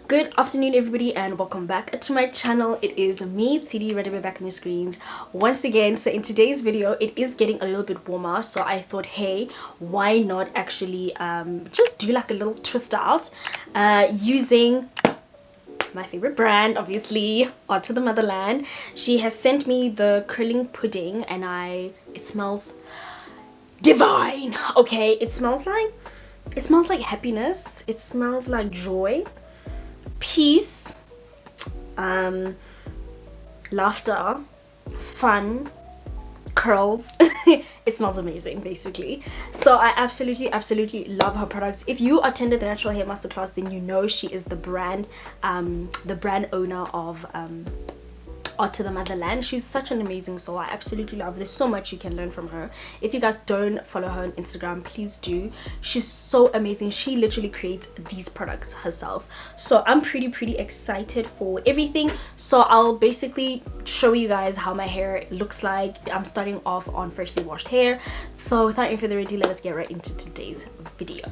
Good afternoon everybody and welcome back to my channel. It is me, Tshidi, Radebe, back on your screens once again. So in today's video it is getting a little bit warmer, so I thought, hey, why not actually just do like a little twist out using my favorite brand, obviously, Auntie the Motherland. She has sent me the curling pudding and it smells divine. Okay, it smells like happiness, it smells like joy, peace, laughter, fun, curls. It smells amazing basically. So I absolutely love her products. If you attended the natural hair masterclass, then you know she is the brand owner of Auntie the Motherland. She's such an amazing soul. I absolutely love her. There's so much you can learn from her. If you guys don't follow her on Instagram, please do. She's so amazing. She literally creates these products herself. So I'm pretty excited for everything. So I'll basically show you guys how my hair looks like. I'm starting off on freshly washed hair. So without any further ado, let us get right into today's video.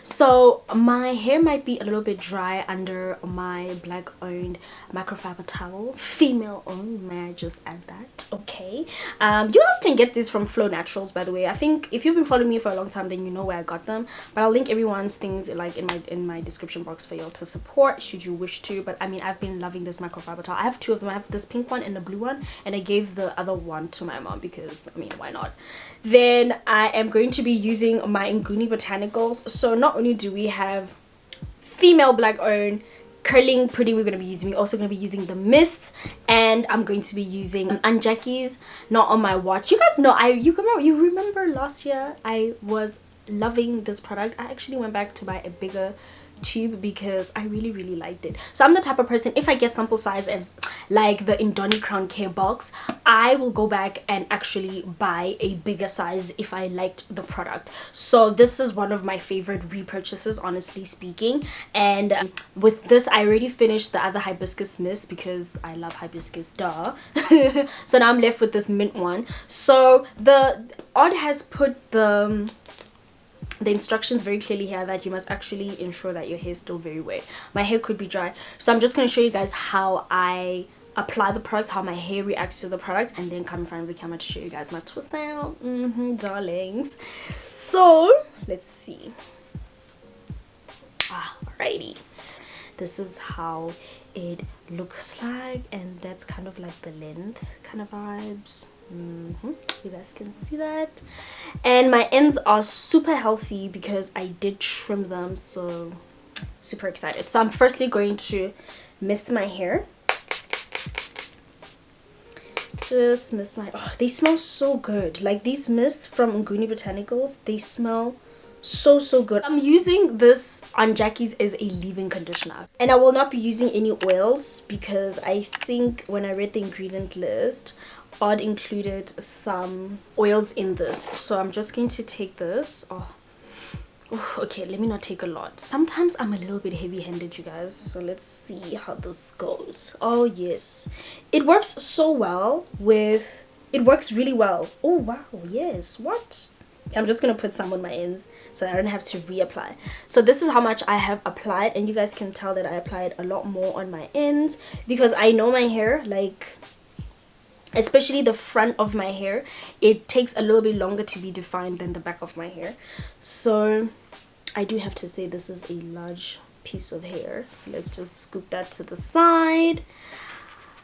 So my hair might be a little bit dry under my black owned microfiber towel, female owned, may I just add that? Okay. You guys can get this from Flow Naturals, by the way. I think if you've been following me for a long time, then you know where I got them, but I'll link everyone's things like in my description box for y'all to support should you wish to. But I mean, I've been loving this microfiber towel. I have two of them. I have this pink one and the blue one, and I gave the other one to my mom because I mean, why not? Then I am going to be using my Nguni botanicals. So not only do we have female black owned curling pudding we're going to be using, we're also going to be using the mist, and I'm going to be using Auntie Jackies Knot on my watch. You guys know you remember last year I was loving this product. I actually went back to buy a bigger tube because I really liked it. So I'm the type of person, if I get sample size as like the Indoni Crown Care box, I will go back and actually buy a bigger size if I liked the product. So this is one of my favorite repurchases, honestly speaking. And with this I already finished the other hibiscus mist because I love hibiscus, duh. So now I'm left with this mint one. So the Odd has put the instructions very clearly here that you must actually ensure that your hair is still very wet. My hair could be dry, so I'm just going to show you guys how I apply the products, how my hair reacts to the product, and then come in front of the camera to show you guys my twist out, darlings. So let's see. Alrighty, this is how it looks like, and that's kind of like the length kind of vibes. You guys can see that, and my ends are super healthy because I did trim them, so super excited. So I'm firstly going to mist my hair. Just mist my, oh, they smell so good. Like these mists from Nguni Botanicals, they smell so good. I'm using this Auntie Jackies as a leave-in conditioner, and I will not be using any oils because I think when I read the ingredient list, Odd included some oils in this. So I'm just going to take this. Okay, let me not take a lot. Sometimes I'm a little bit heavy-handed, you guys, so let's see how this goes. Oh yes, it works so well with, it works really well. Oh wow, yes. What? I'm just gonna put some on my ends so I don't have to reapply. So this is how much I have applied, and you guys can tell that I applied a lot more on my ends because I know my hair, like especially the front of my hair, it takes a little bit longer to be defined than the back of my hair. So I do have to say this is a large piece of hair, so let's just scoop that to the side.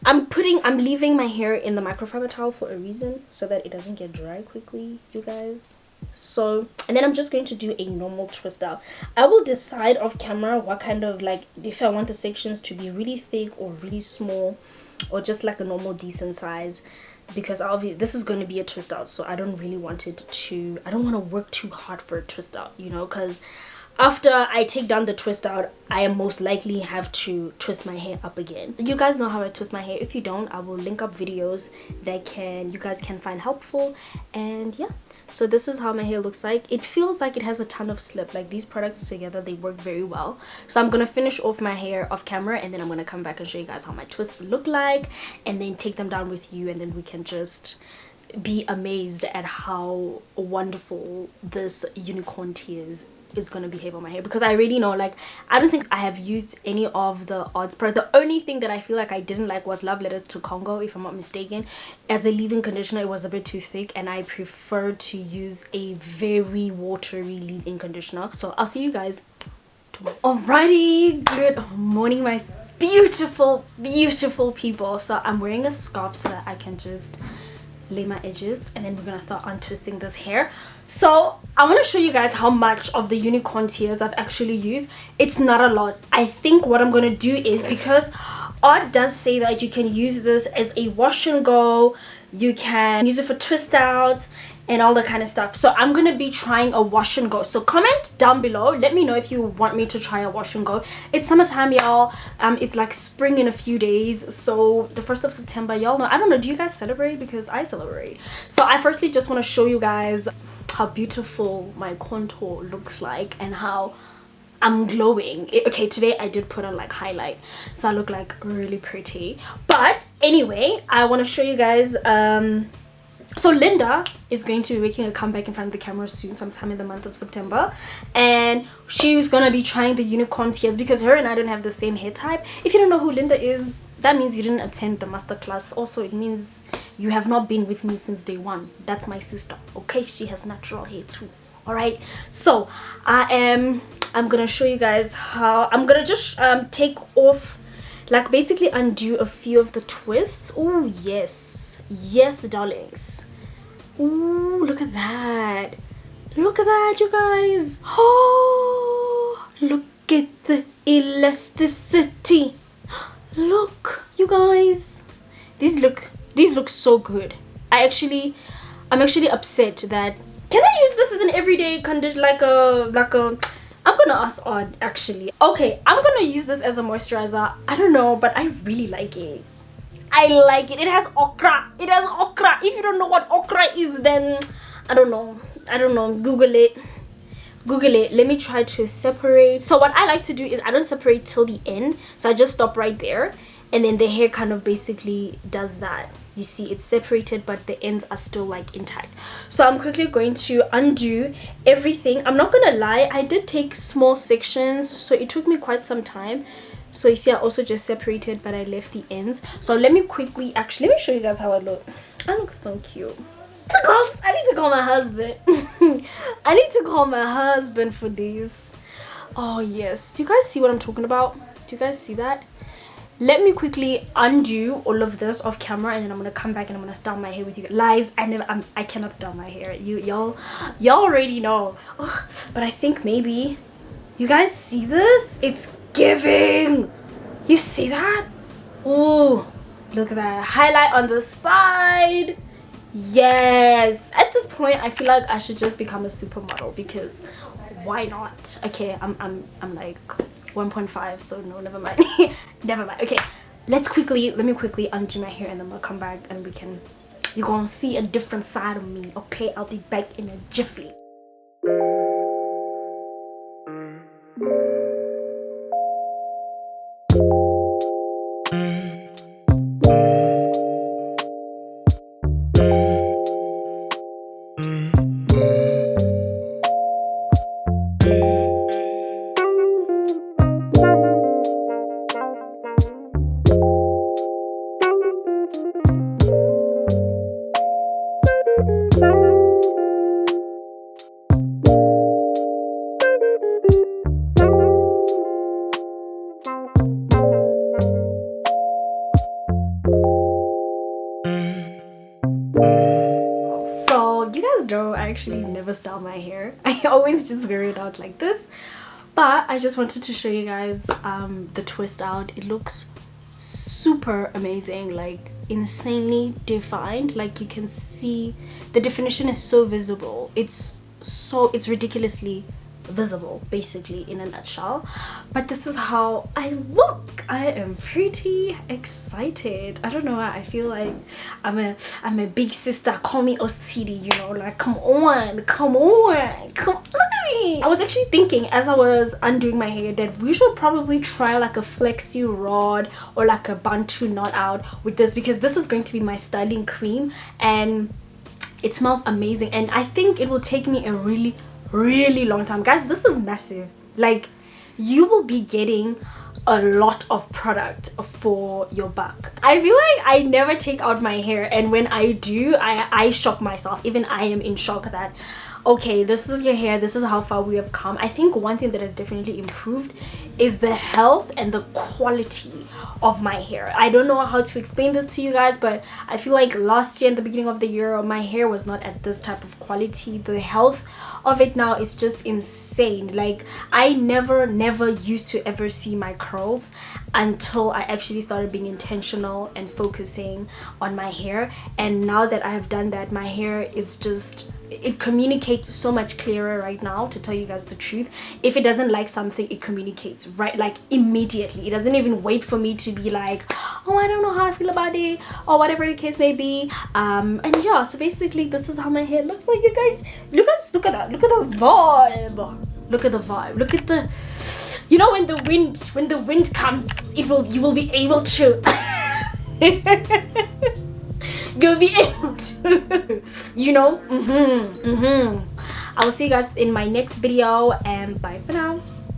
I'm leaving my hair in the microfiber towel for a reason, so that it doesn't get dry quickly, you guys. So, and then I'm just going to do a normal twist out. I will decide off camera what kind of, like, if I want the sections to be really thick or really small, or just like a normal decent size, because this is going to be a twist out, so I don't really want it to, I don't want to work too hard for a twist out, you know, because after I take down the twist out, I most likely have to twist my hair up again. You guys know how I twist my hair. If you don't, I will link up videos that you guys can find helpful. And yeah, So this is how my hair looks like. It feels like it has a ton of slip. Like, these products together, they work very well. So I'm gonna finish off my hair off camera, and then I'm gonna come back and show you guys how my twists look like, and then take them down with you, and then we can just be amazed at how wonderful this Unicorn Tears is gonna behave on my hair, because I already know, like, I don't think I have used any of the odds product. The only thing that I feel like I didn't like was Love Letter to Congo, if I'm not mistaken. As a leave-in conditioner, it was a bit too thick, and I prefer to use a very watery leave-in conditioner. So I'll see you guys tomorrow. Alrighty, good morning my beautiful people. So I'm wearing a scarf so that I can just lay my edges, and then we're gonna start untwisting this hair. So I want to show you guys how much of the Unicorn Tears I've actually used. It's not a lot. I think what I'm gonna do is, because Odd does say that you can use this as a wash and go, you can use it for twist outs and all that kind of stuff. So I'm gonna be trying a wash and go. So comment down below, let me know if you want me to try a wash and go. It's summertime, y'all. It's like spring in a few days, so the 1st of September, y'all know. I don't know, do you guys celebrate? Because I celebrate. So I firstly just want to show you guys how beautiful my contour looks like and how I'm glowing. Okay, today I did put on like highlight, so I look like really pretty. But anyway, I want to show you guys so Linda is going to be making a comeback in front of the camera soon, sometime in the month of September, and she's gonna be trying the Unicorn Tears, because her and I don't have the same hair type. If you don't know who Linda is, that means you didn't attend the masterclass. Also, it means you have not been with me since day one. That's my sister, okay? She has natural hair too. All right, so I'm gonna show you guys how I'm gonna just take off, like basically undo a few of the twists. Oh yes, darlings. Ooh, look at that, you guys. Oh, look at the elasticity. Look, you guys, these look so good. I'm actually upset that, can I use this as an everyday condition, like a I'm gonna ask Odd actually. Okay, I'm gonna use this as a moisturizer. I don't know, but I really like it. I like it. It has okra. If you don't know what okra is, then I don't know, Google it. Let me try to separate. So what I like to do is I don't separate till the end, so I just stop right there, and then the hair kind of basically does that. You see, it's separated, but the ends are still like intact. So I'm quickly going to undo everything. I'm not gonna lie, I did take small sections, so it took me quite some time. So you see, I also just separated, but I left the ends. So let me quickly, actually, let me show you guys how I look. I look so cute. I need to call my husband. I need to call my husband for these. Oh yes, do you guys see what I'm talking about? Do you guys see that? Let me quickly undo all of this off camera, and then I'm gonna come back and I'm gonna style my hair with you. Lies, I cannot style my hair. Y'all already know. Oh, but I think maybe you guys see this. It's giving. You see that? Oh, look at that highlight on the side. Yes, at this point I feel like I should just become a supermodel, because why not? Okay, I'm like 1.5, so no, never mind. Never mind. Okay, let me quickly undo my hair, and then we'll come back and you're gonna see a different side of me. Okay, I'll be back in a jiffy. I actually never style my hair. I always just wear it out like this, but I just wanted to show you guys the twist out. It looks super amazing, like insanely defined. Like you can see the definition is so visible. It's ridiculously visible, basically, in a nutshell. But this is how I look. I am pretty excited. I don't know why I feel like I'm a big sister. Call me Tshidi, you know, like come on, look at me. I was actually thinking as I was undoing my hair that we should probably try like a flexi rod or like a bantu knot out with this, because this is going to be my styling cream, and It smells amazing, and I think it will take me a really long time. Guys, this is massive. Like, you will be getting a lot of product for your buck. I feel like I never take out my hair, and when I do, I shock myself. Even I am in shock that, okay, this is your hair, this is how far we have come. I think one thing that has definitely improved is the health and the quality of my hair. I don't know how to explain this to you guys, but I feel like last year in the beginning of the year, my hair was not at this type of quality. The health of it now is just insane. Like, I never used to ever see my curls until I actually started being intentional and focusing on my hair. And now that I have done that, my hair is just, it communicates so much clearer right now, to tell you guys the truth. If it doesn't like something, it communicates right, like, immediately. It doesn't even wait for me to be like, oh, I don't know how I feel about it, or whatever the case may be. And yeah, so basically this is how my hair looks like, you guys. Look at that, look at the vibe, look at the vibe, look at the, you know, when the wind comes, you will be able to you'll be able to, you know. I will see you guys in my next video, and bye for now.